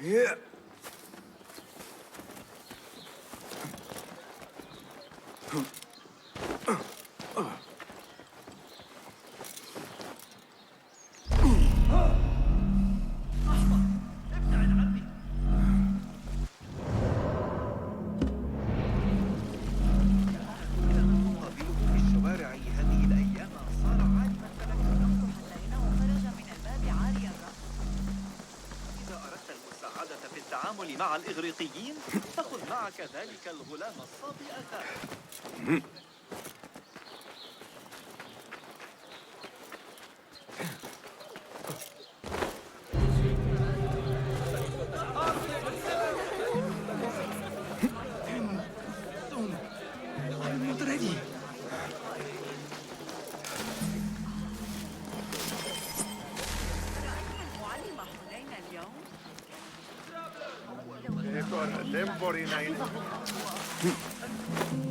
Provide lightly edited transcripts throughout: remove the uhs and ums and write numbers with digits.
Yeah. مع الإغريقيين فخذ معك ذلك الغلام الصبي أثاث.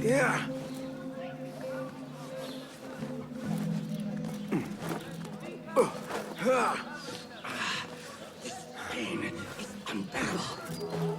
Yeah. This pain is unbearable.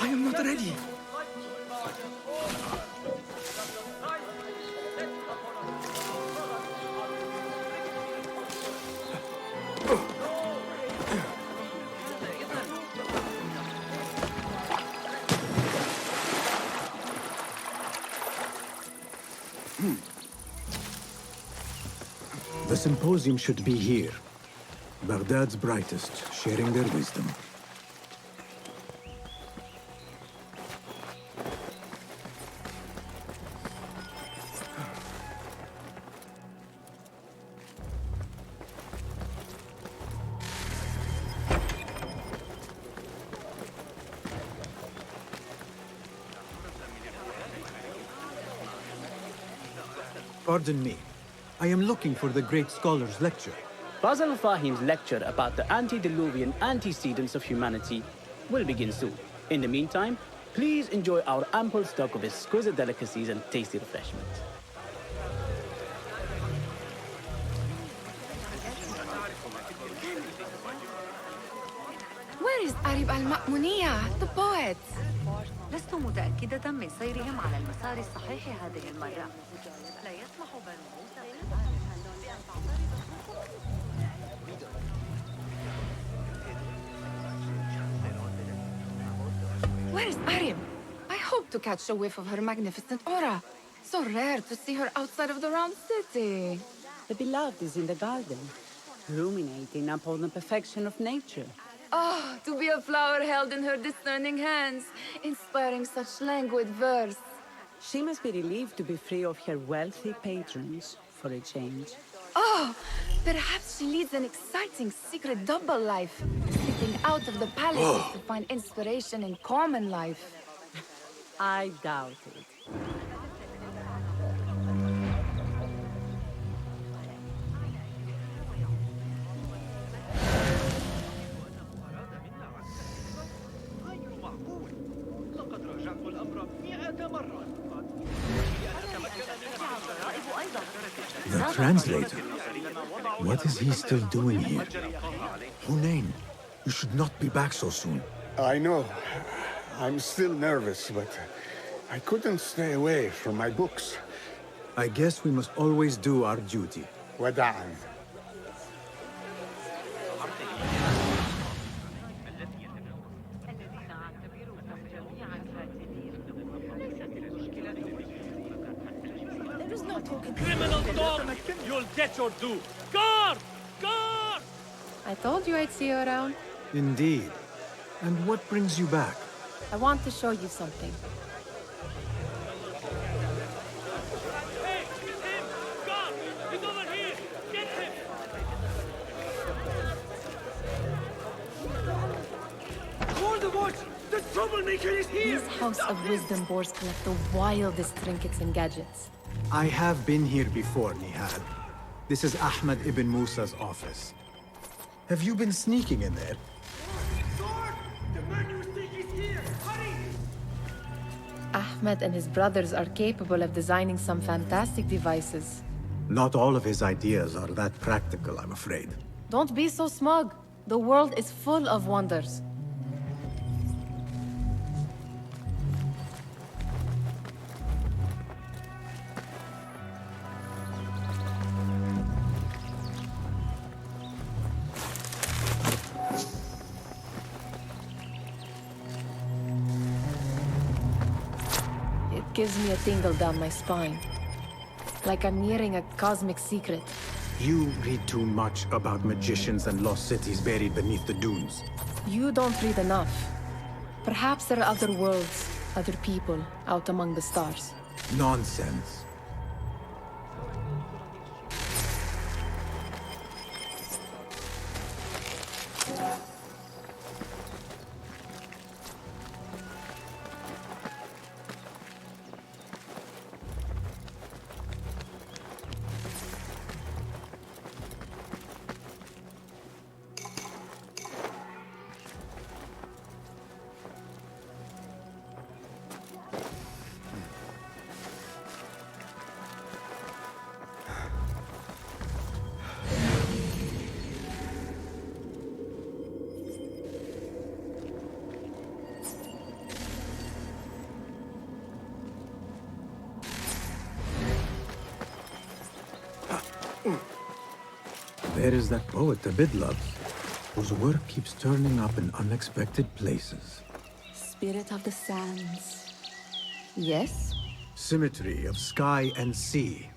I am not ready. The Symposium should be here. Baghdad's brightest, sharing their wisdom. Pardon me. I am looking for the great scholar's lecture. Basim Fahim's lecture about the antediluvian antecedents of humanity will begin soon. In the meantime, please enjoy our ample stock of exquisite delicacies and tasty refreshments. Where is Arib al-Ma'muniya, the poet? لست متأكدة من سيرهم على المسار الصحيح هذه المرة. لا يسمح بنو Where is Arib? I hope to catch a whiff of her magnificent aura. So rare to see her outside of the round city. The beloved is in the garden, ruminating upon the perfection of nature. Oh, to be a flower held in her discerning hands, inspiring such languid verse. She must be relieved to be free of her wealthy patrons for a change. Oh, perhaps she leads an exciting secret double life, slipping out of the palace to find inspiration in common life. I doubt it. The translator? What is he still doing here? Hunain, you should not be back so soon. I know. I'm still nervous, but I couldn't stay away from my books. I guess we must always do our duty. وداعا. Criminal dog! You'll get your due! Guard! Guard! I told you I'd see you around. Indeed. And what brings you back? I want to show you something. Hey, it's him! Guard! He's over here! Get him! Hold the watch! The troublemaker is here! This House of Wisdom boars collect the wildest trinkets and gadgets. I have been here before, Nihad. This is Ahmed ibn Musa's office. Have you been sneaking in there? Sword! The man you think is here! Hurry! Ahmed and his brothers are capable of designing some fantastic devices. Not all of his ideas are that practical, I'm afraid. Don't be so smug. The world is full of wonders. It gives me a tingle down my spine. Like I'm nearing a cosmic secret. You read too much about magicians and lost cities buried beneath the dunes. You don't read enough. Perhaps there are other worlds, other people, out among the stars. Nonsense. There is that poet Abid loves, whose work keeps turning up in unexpected places. Spirit of the sands. Yes? Symmetry of sky and sea,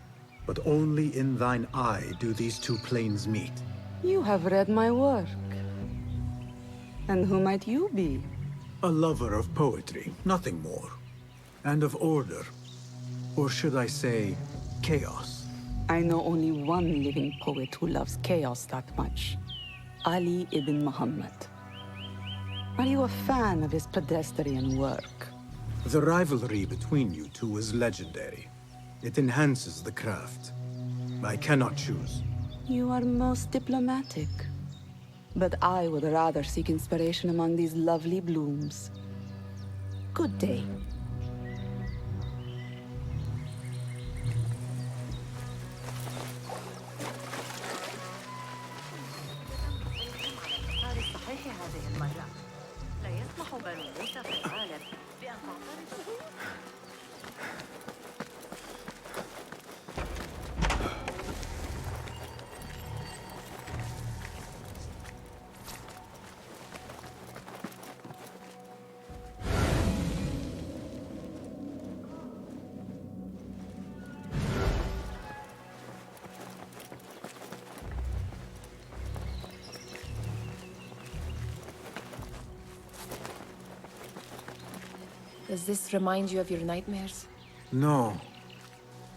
but only in thine eye do these two planes meet. You have read my work. And who might you be? A lover of poetry, nothing more. And of order. Or should I say, chaos. I know only one living poet who loves chaos that much. Ali ibn Muhammad. Are you a fan of his pedestrian work? The rivalry between you two is legendary. It enhances the craft. I cannot choose. You are most diplomatic. But I would rather seek inspiration among these lovely blooms. Good day. Does this remind you of your nightmares? No.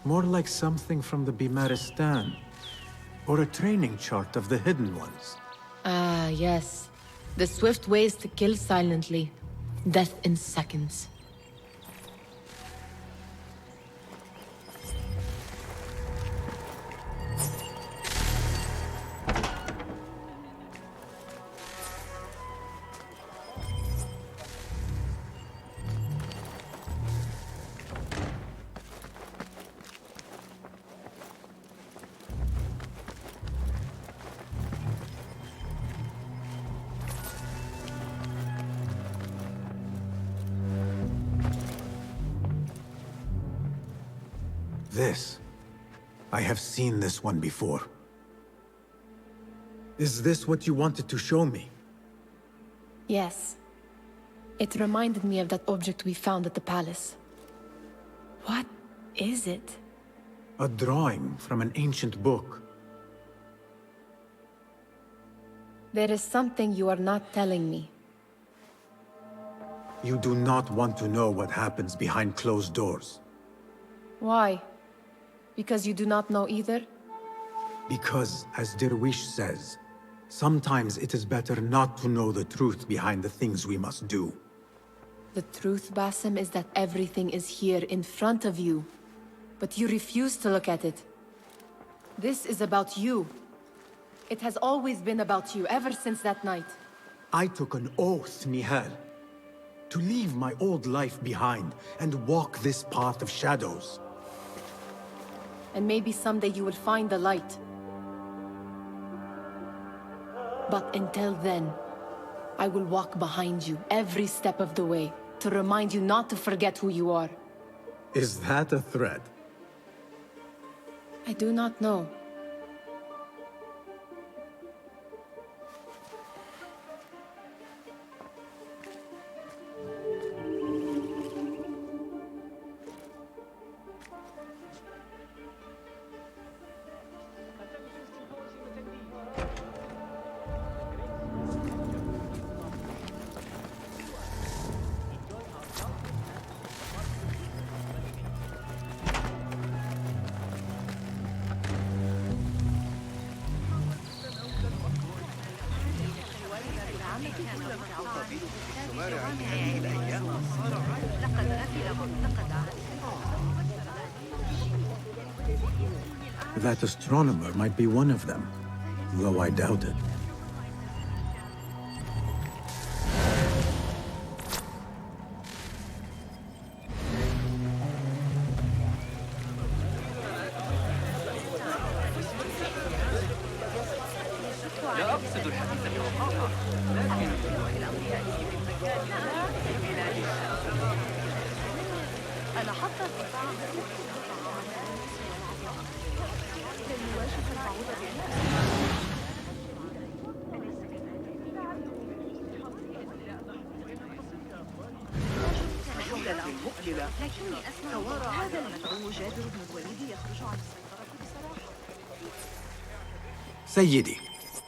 More like something from the Bimaristan. Or a training chart of the Hidden Ones. Ah, yes. The swift ways to kill silently. Death in seconds. This. I have seen this one before. Is this what you wanted to show me? Yes. It reminded me of that object we found at the palace. What is it? A drawing from an ancient book. There is something you are not telling me. You do not want to know what happens behind closed doors. Why? Because you do not know either? Because, as Derwish says, sometimes it is better not to know the truth behind the things we must do. The truth, Basim, is that everything is here in front of you. But you refuse to look at it. This is about you. It has always been about you, ever since that night. I took an oath, Nihal, to leave my old life behind and walk this path of shadows. And maybe someday you will find the light. But until then, I will walk behind you every step of the way to remind you not to forget who you are. Is that a threat? I do not know. That astronomer might be one of them, though I doubt it. Sayyidi,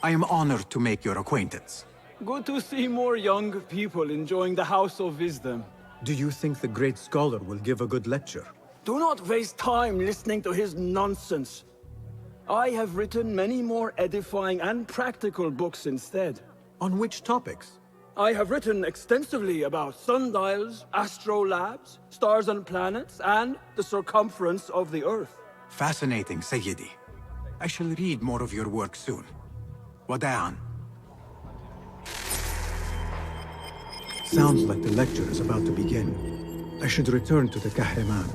I am honored to make your acquaintance. Good to see more young people enjoying the House of Wisdom. Do you think the great scholar will give a good lecture? Do not waste time listening to his nonsense. I have written many more edifying and practical books instead. On which topics? I have written extensively about sundials, astrolabes, stars and planets, and the circumference of the Earth. Fascinating, Sayyidi. I shall read more of your work soon. Wada'an. Sounds like the lecture is about to begin. I should return to the Kahraman.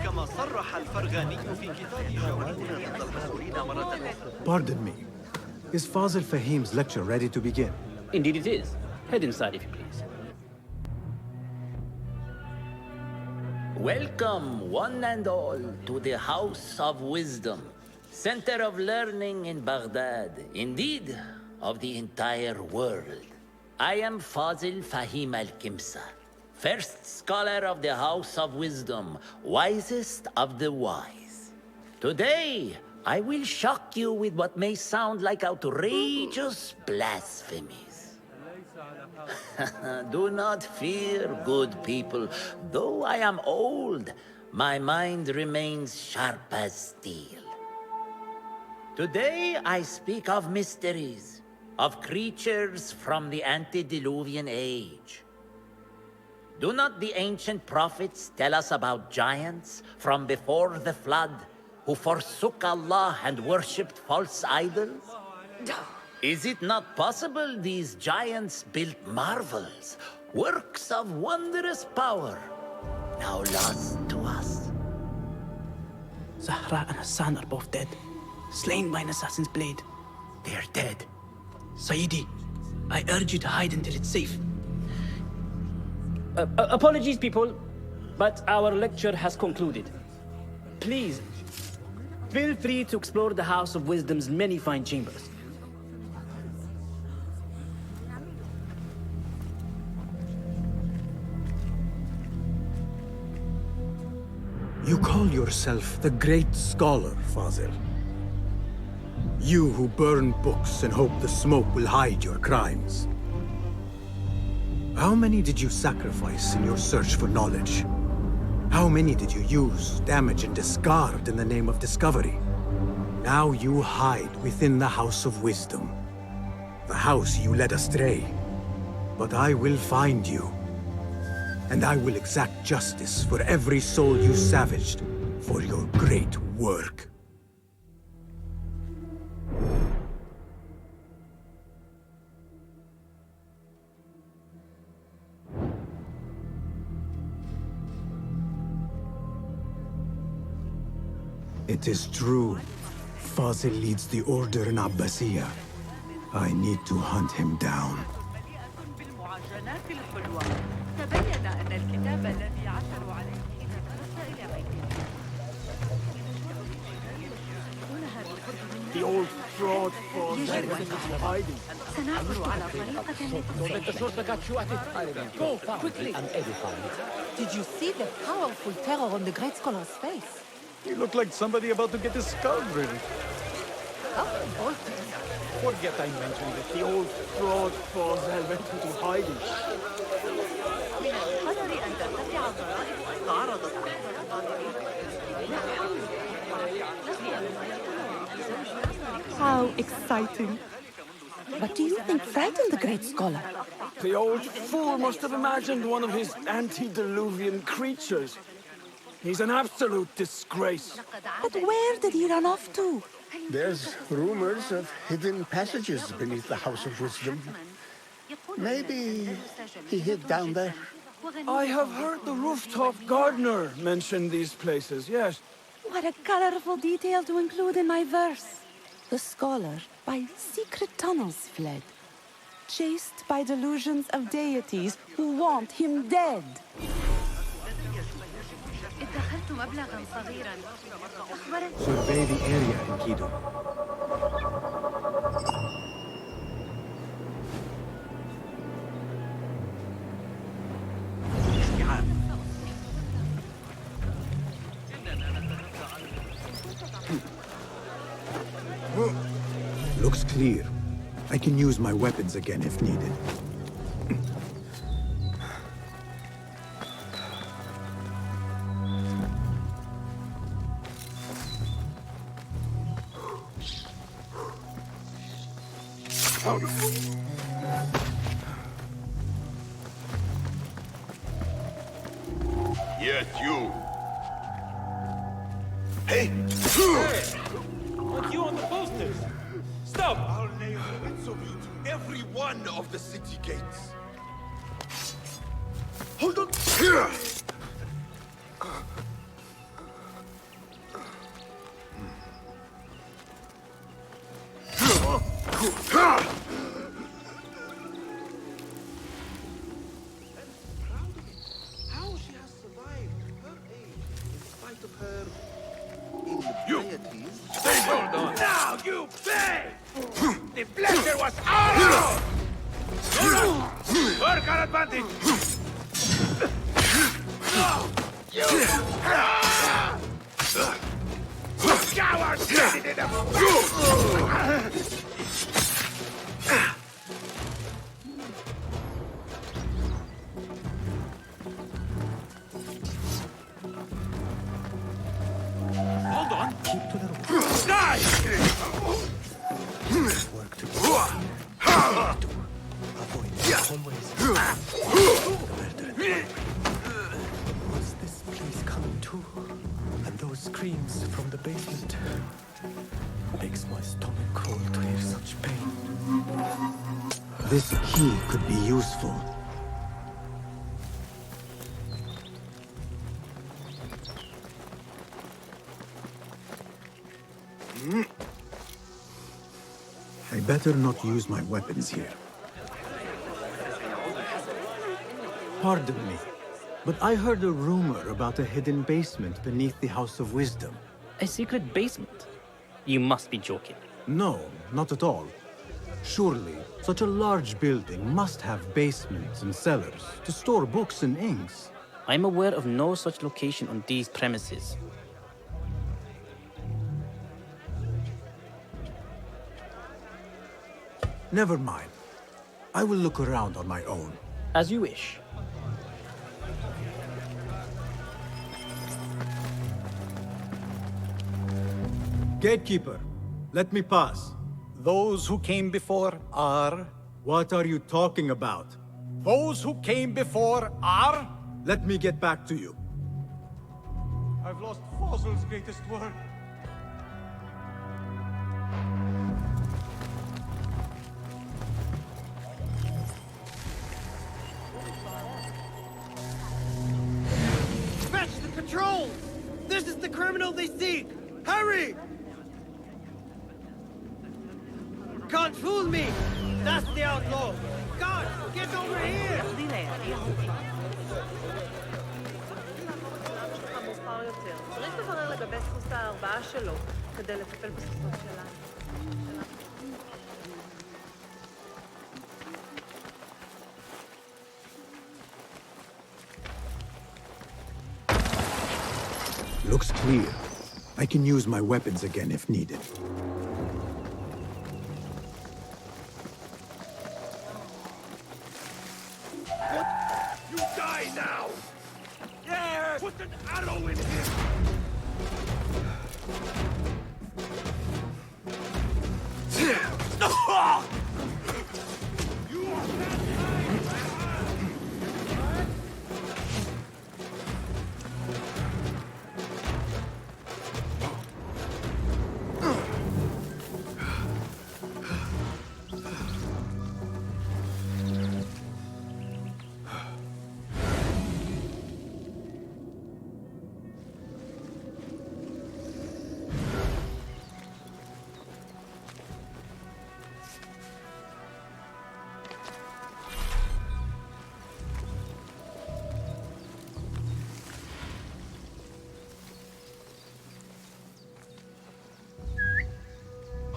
كما صرح الفرغاني في كتاب جولتنا ضد المسؤولين مرة أخرى. Pardon me. Is Fazil Fahim's lecture ready to begin? Indeed it is. Head inside if you please. Welcome, one and all, to the House of Wisdom, center of learning in Baghdad, indeed, of the entire world. I am Fazil Fahim al-Kimsa, first scholar of the House of Wisdom, wisest of the wise. Today, I will shock you with what may sound like outrageous blasphemies. Do not fear, good people. Though I am old, my mind remains sharp as steel. Today I speak of mysteries, of creatures from the antediluvian age. Do not the ancient prophets tell us about giants from before the flood who forsook Allah and worshipped false idols? Is it not possible these giants built marvels, works of wondrous power, now lost to us? Zahra and Hassan are both dead, slain by an assassin's blade. They are dead. Sayyidi, I urge you to hide until it's safe. Apologies, people, but our lecture has concluded. Please, feel free to explore the House of Wisdom's many fine chambers. call yourself the Great Scholar, Fazil. You who burn books and hope the smoke will hide your crimes. How many did you sacrifice in your search for knowledge? How many did you use, damage, and discard in the name of discovery? Now you hide within the House of Wisdom. The house you led astray. But I will find you. And I will exact justice for every soul you savaged for your great work. It is true. Fazil leads the order in Abbasiyah. I need to hunt him down. تبين أن الكتاب الذي عثروا عليه حين برز إلى بيته. The old fraud went into hiding. سنعثر على طريقة Go, quickly! I'm edified. Did you see the powerful terror on the Great Scholar's face? He looked like somebody about to get his skull driven. Forget I mentioned it. The old fraud Fazil went into hiding. من القدر أن ترتفع ضرائب عرضت How exciting. But do you think frightened the Great Scholar? The old fool must have imagined one of his antediluvian creatures. He's an absolute disgrace. But where did he run off to? There's rumors of hidden passages beneath the House of Wisdom. Maybe he hid down there. I have heard the rooftop gardener mention these places, yes. What a colorful detail to include in my verse. The scholar by secret tunnels fled, chased by delusions of deities who want him dead. ادخرت مبلغا صغيرا. Survey the area, Enkidu. Looks clear. I can use my weapons again if needed. Yes, you. Hey! Like you on the posters! Stop! I'll nail bits of you to every one of the city gates. Hold on! Here! How she has survived her age in spite of her impieties. Hold on! Now you pay! The pleasure was ours! Work our advantage! Cowards! Hold on! Keep to the road. Die! Work together. Avoid always. What's this place coming to? And those screams from the basement. Makes my stomach crawl to hear such pain. This key could be useful. I better not use my weapons here. Pardon me, but I heard a rumor about a hidden basement beneath the House of Wisdom. A secret basement? You must be joking. No, not at all. Surely, such a large building must have basements and cellars to store books and inks. I'm aware of no such location on these premises. Never mind. I will look around on my own. As you wish. Gatekeeper, let me pass. Those who came before are... What are you talking about? Those who came before are... Let me get back to you. I've lost Fazl's greatest work. Fetch the patrols! This is the criminal they seek! Hurry! Can't fool me! That's the outlaw! God, get over here! המאוחר יותר. צריך לברר לגבי סוס הארבעה שלו כדי לטפל בסוסות שלנו. Looks clear. I can use my weapons again if needed. You die now! Yeah! Put an arrow in him!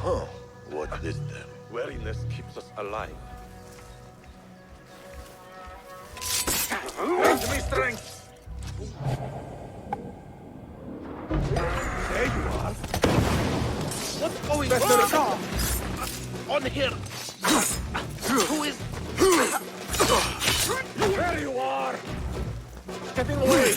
Huh. What is that? Wariness keeps us alive. Grant me strength! There you are! What's going on? On here! Who is... There you are! Getting away!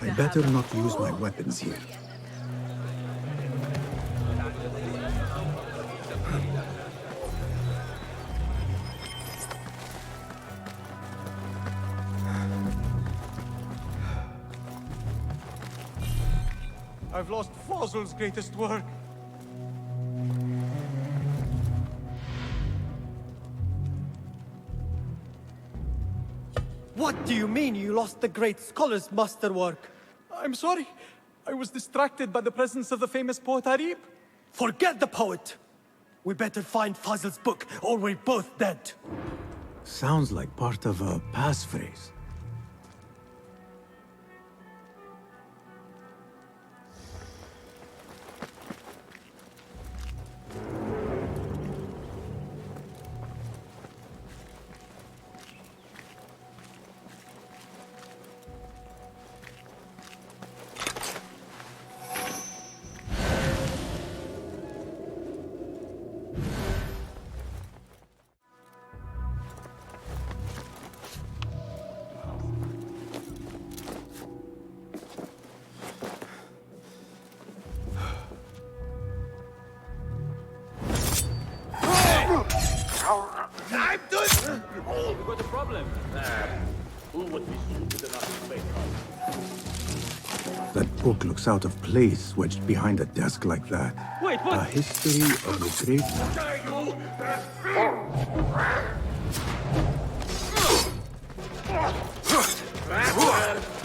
I better not use my weapons here. I've lost Fazl's greatest work. What do you mean you lost the great scholar's masterwork? I'm sorry. I was distracted by the presence of the famous poet Arib. Forget the poet! We better find Fazl's book, or we're both dead. Sounds like part of a passphrase. Who would be stupid enough to fake us? That book looks out of place wedged behind a desk like that. Wait, what? A history of the great...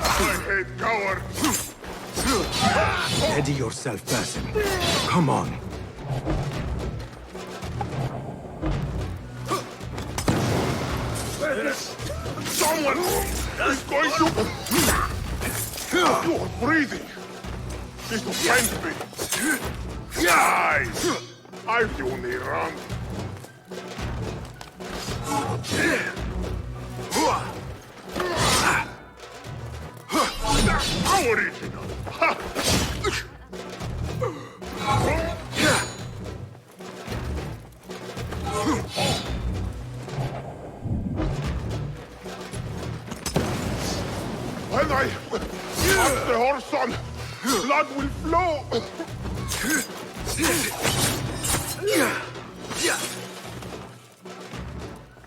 I hate cowards! Steady yourself, Basim. Come on. Someone is going to... You are breathing. This offends me. Guys! I've only run. How original! When I put the horse on, blood will flow!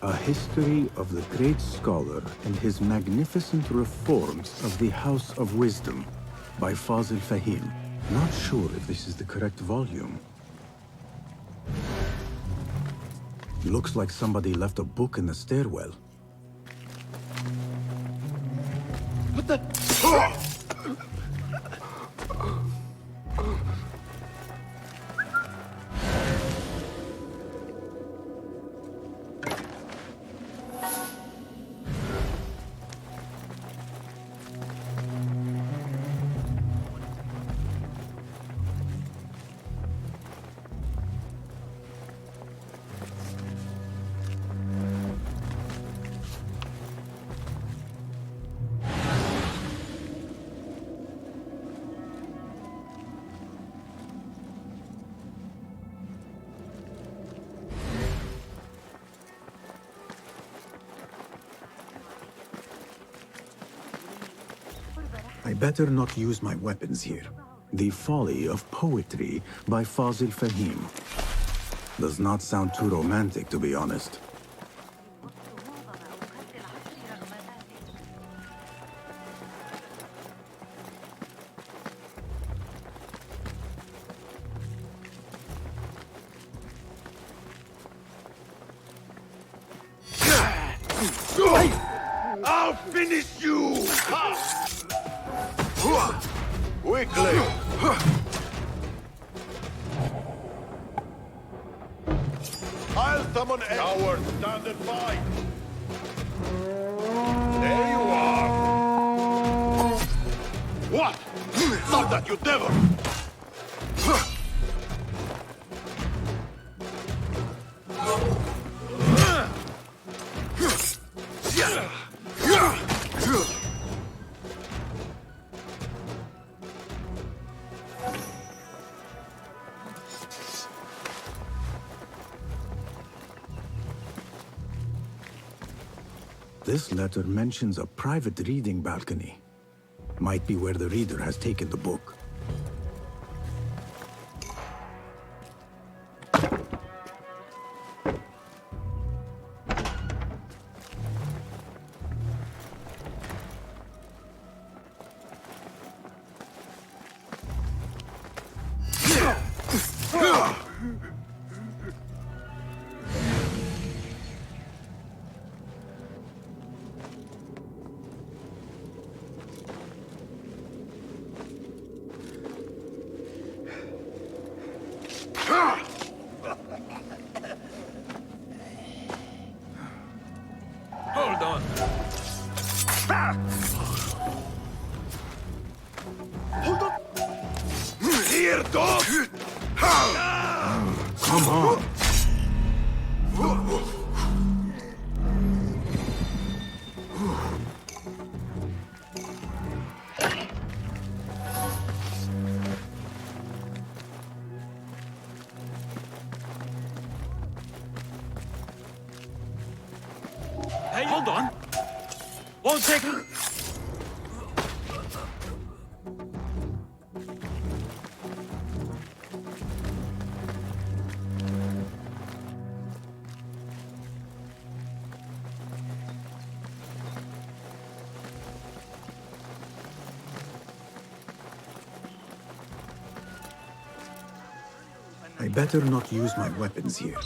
A history of the great scholar and his magnificent reforms of the House of Wisdom by Fazil Fahim. Not sure if this is the correct volume. Looks like somebody left a book in the stairwell. What the... I better not use my weapons here. The Folly of Poetry by Fazil Fahim. Does not sound too romantic, to be honest. I'll finish you! Quickly! I'll summon a coward, stand and fight! There you are! What? Stop that, you devil! This letter mentions a private reading balcony. Might be where the reader has taken the book. Hold on. Hold on. Here, dog. Come on. Hey, hold on. 1 second. I better not use my weapons here.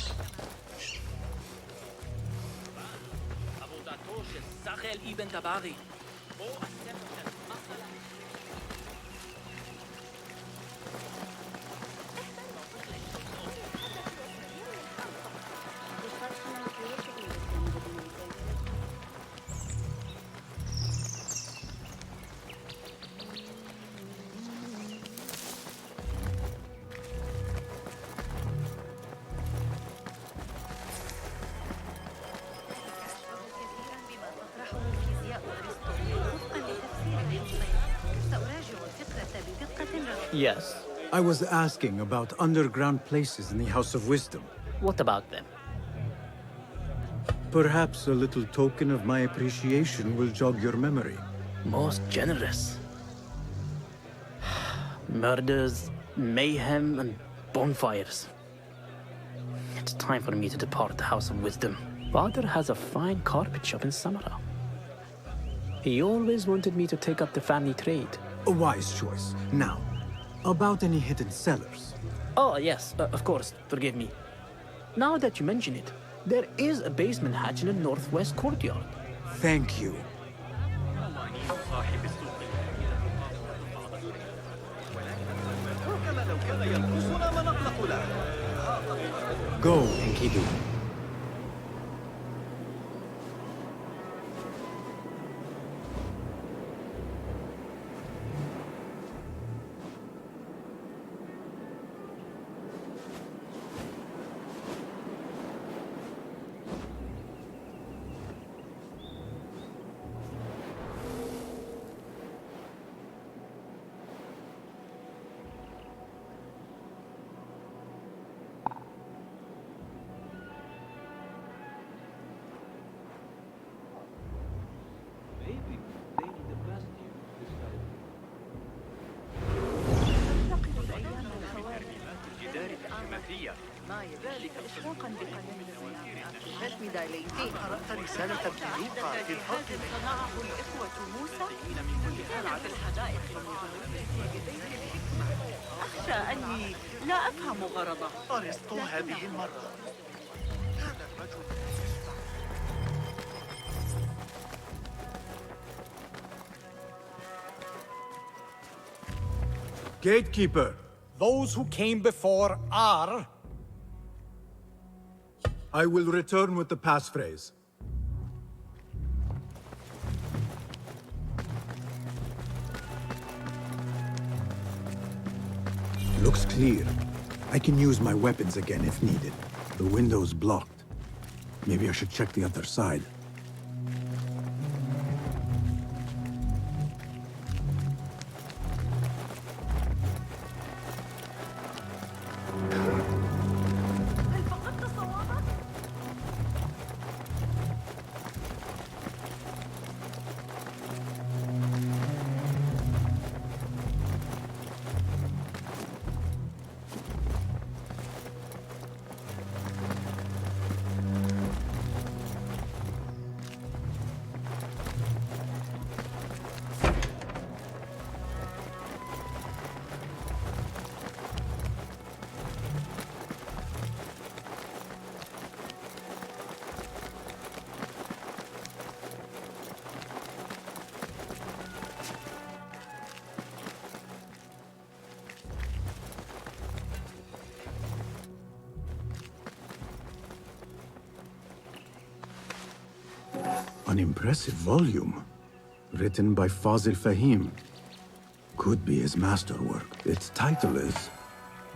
Yes. I was asking about underground places in the House of Wisdom. What about them? Perhaps a little token of my appreciation will jog your memory. Most generous. Murders, mayhem, and bonfires. It's time for me to depart the House of Wisdom. Father has a fine carpet shop in Samara. He always wanted me to take up the family trade. A wise choice. Now, about any hidden cellars? Oh, yes, of course. Forgive me. Now that you mention it, there is a basement hatch in the northwest courtyard. Thank you. Go, Enkidu. قرأت رسالة بلوقا في الفضل صنعه الإخوة موسى زرع بالحدائق أخشى أني لا أفهم غرضه. أرسطو هذه المرة كان الرجل Gatekeeper! Those who came before are... I will return with the passphrase. Looks clear. I can use my weapons again if needed. The window's blocked. Maybe I should check the other side. An impressive volume, written by Fazil Fahim. Could be his masterwork. Its title is,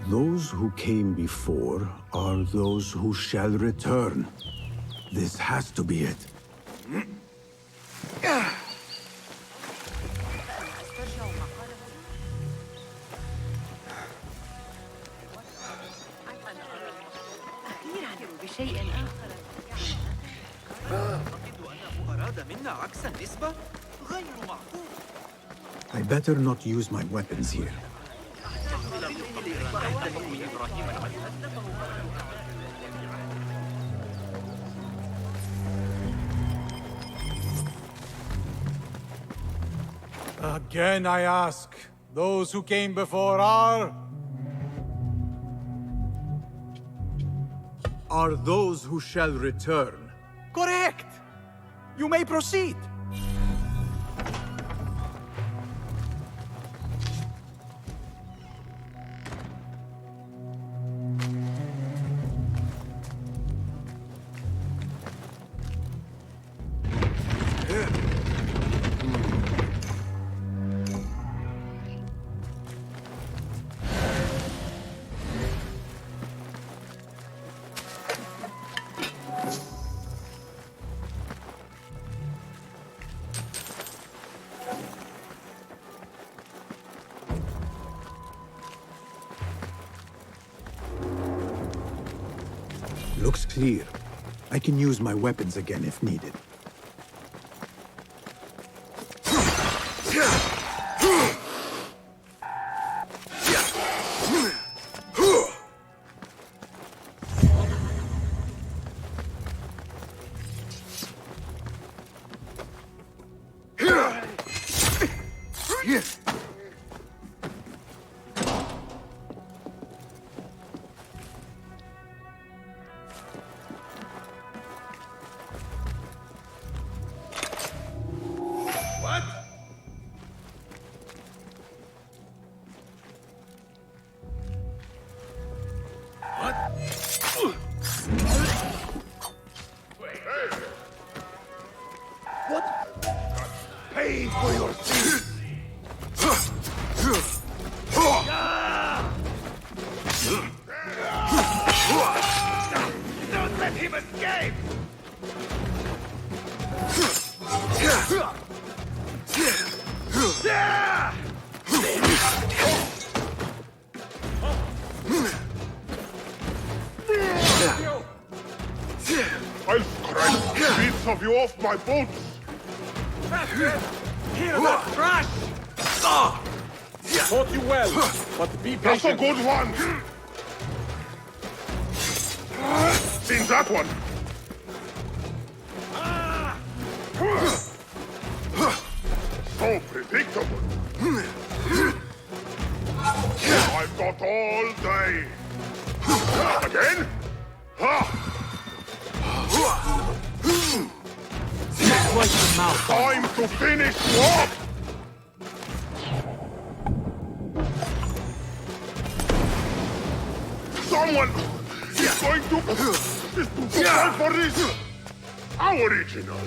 Those Who Came Before Are Those Who Shall Return. This has to be it. أخيراً بشيء آخر. I better not use my weapons here. Again I ask, those who came before are... are those who shall return. Correct! You may proceed. Looks clear. I can use my weapons again if needed. Pay for your sins! Don't let him escape! I'll scrape bits of you off my boots! Hear that crash! Taught you well, but be That's a patient. good one! Seen that one! So predictable! I've got all day! Again? Time to finish you off! Someone is going to fight for this! How original!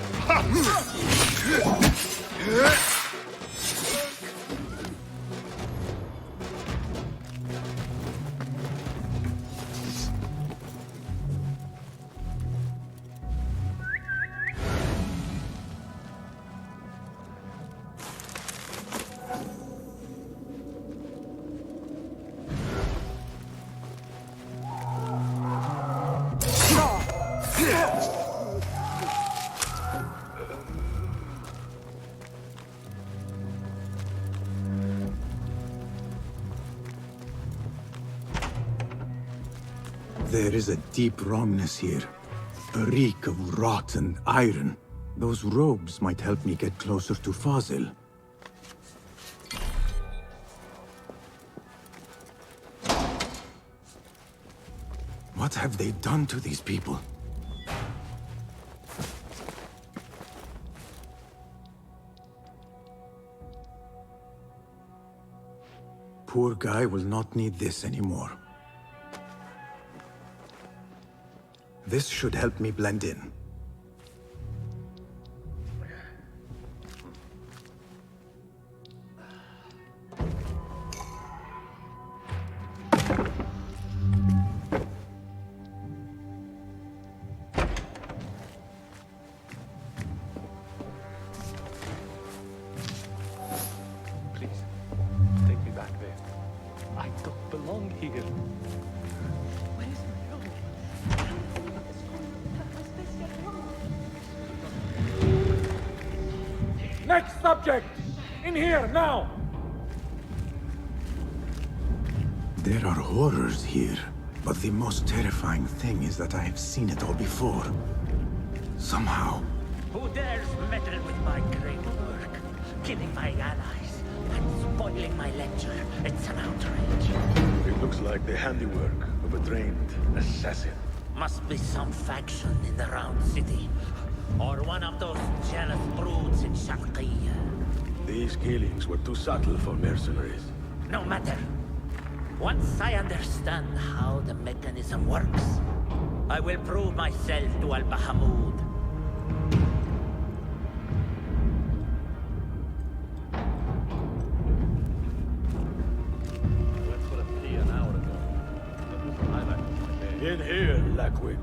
There is a deep wrongness here. A reek of rotten iron. Those robes might help me get closer to Fazil. What have they done to these people? Poor guy will not need this anymore. This should help me blend in. Please, take me back there. I don't belong here. Next subject! In here, now! There are horrors here, but the most terrifying thing is that I have seen it all before. Somehow. Who dares meddle with my great work? Killing my allies and spoiling my lecture. It's an outrage. It looks like the handiwork of a trained assassin. Must be some faction in the Round City. Or one of those jealous broods in Sharqiyya. These killings were too subtle for mercenaries. No matter. Once I understand how the mechanism works, I will prove myself to Al-Bahamud. In here, Lackwit.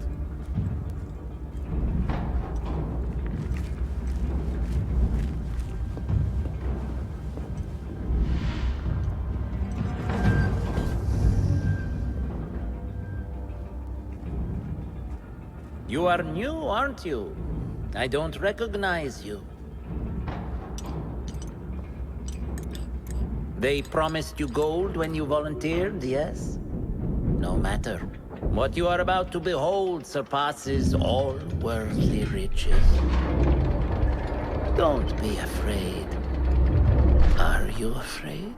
You are new, aren't you? I don't recognize you. They promised you gold when you volunteered, yes? No matter. What you are about to behold surpasses all worldly riches. Don't be afraid. Are you afraid?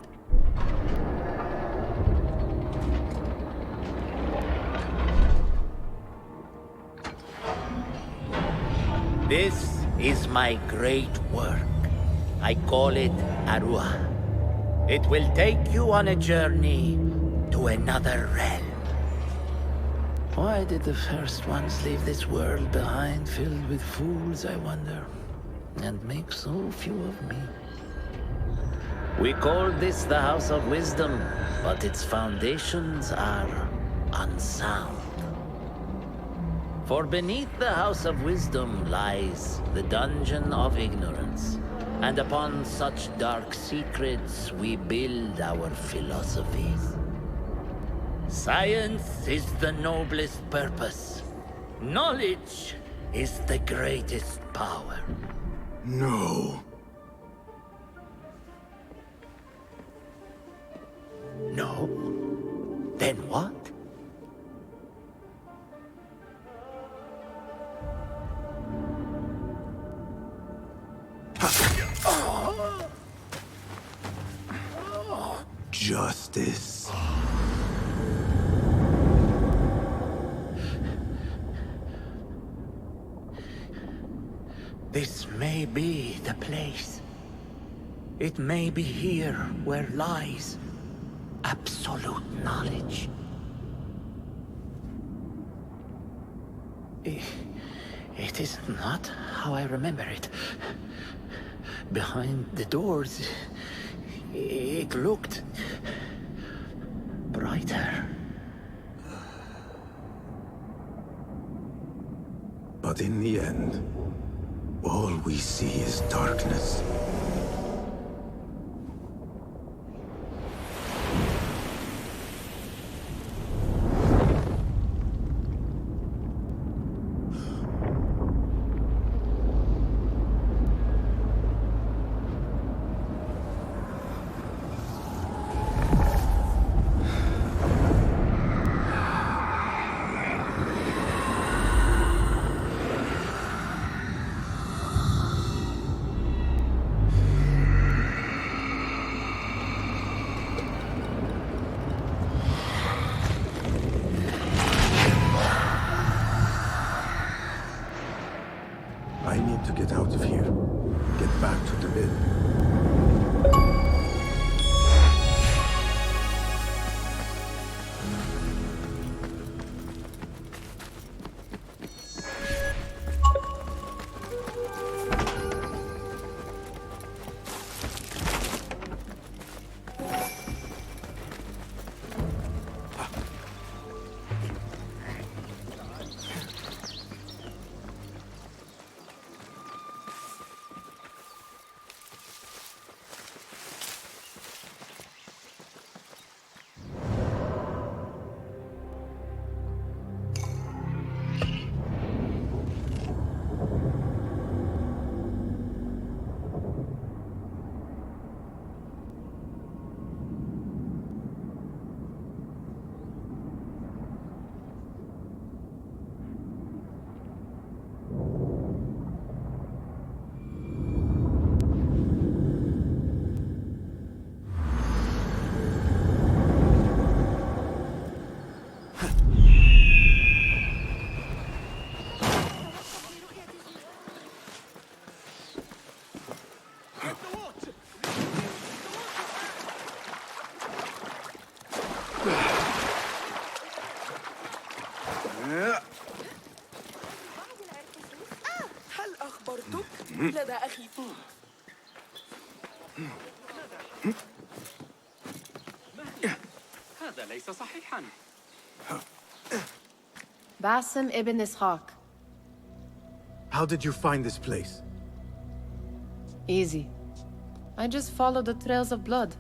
This is my great work. I call it Arua. It will take you on a journey to another realm. Why did the first ones leave this world behind, filled with fools, I wonder, and make so few of me? We call this the House of Wisdom, but its foundations are unsound. For beneath the House of Wisdom lies the Dungeon of Ignorance, and upon such dark secrets we build our philosophies. Science is the noblest purpose. Knowledge is the greatest power. No. No? Then what? Justice. This may be the place. It may be here where lies absolute knowledge. It is not how I remember it. Behind the doors, it looked brighter. But in the end, all we see is darkness. I need to get out of here. Get back to the bin. لدى أخي. هذا ليس صحيحا. Basim ibn Ishaq. How did you find this place? Easy. I just followed the trails of blood.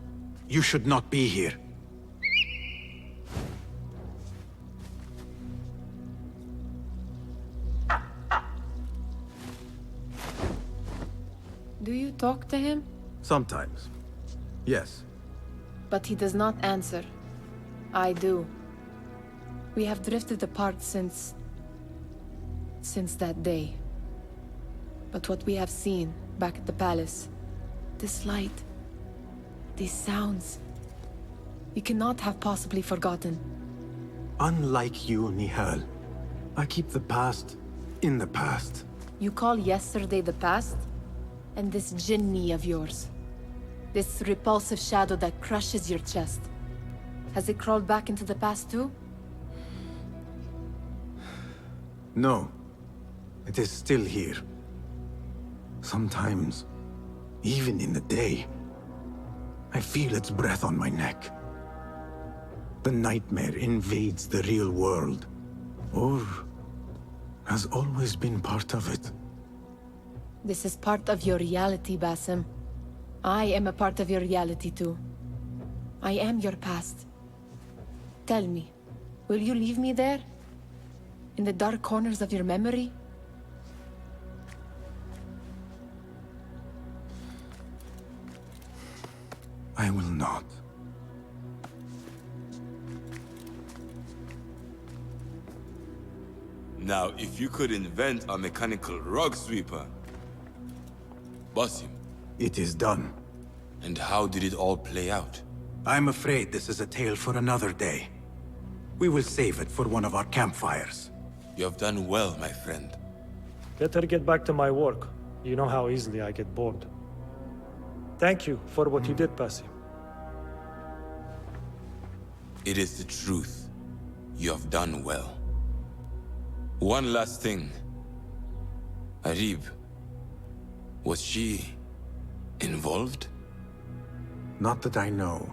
You should not be here. Do you talk to him? Sometimes. Yes. But he does not answer. I do. We have drifted apart since that day. But what we have seen back at the palace, this light, these sounds, we cannot have possibly forgotten. Unlike you, Nihal, I keep the past in the past. You call yesterday the past? And this jinni of yours, this repulsive shadow that crushes your chest, has it crawled back into the past too? No. It is still here. Sometimes, even in the day, I feel its breath on my neck. The nightmare invades the real world, or has always been part of it. This is part of your reality, Basim. I am a part of your reality too. I am your past. Tell me, will you leave me there? In the dark corners of your memory? I will not. Now, if you could invent a mechanical rug sweeper... Basim. It is done. And how did it all play out? I'm afraid this is a tale for another day. We will save it for one of our campfires. You have done well, my friend. Let her get back to my work. You know how easily I get bored. Thank you for what you did, Basim. It is the truth. You have done well. One last thing. Arib, was she involved? Not that I know.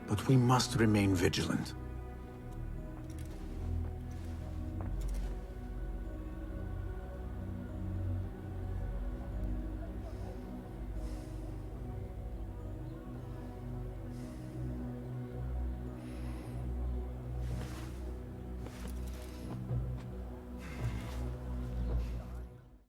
But we must remain vigilant.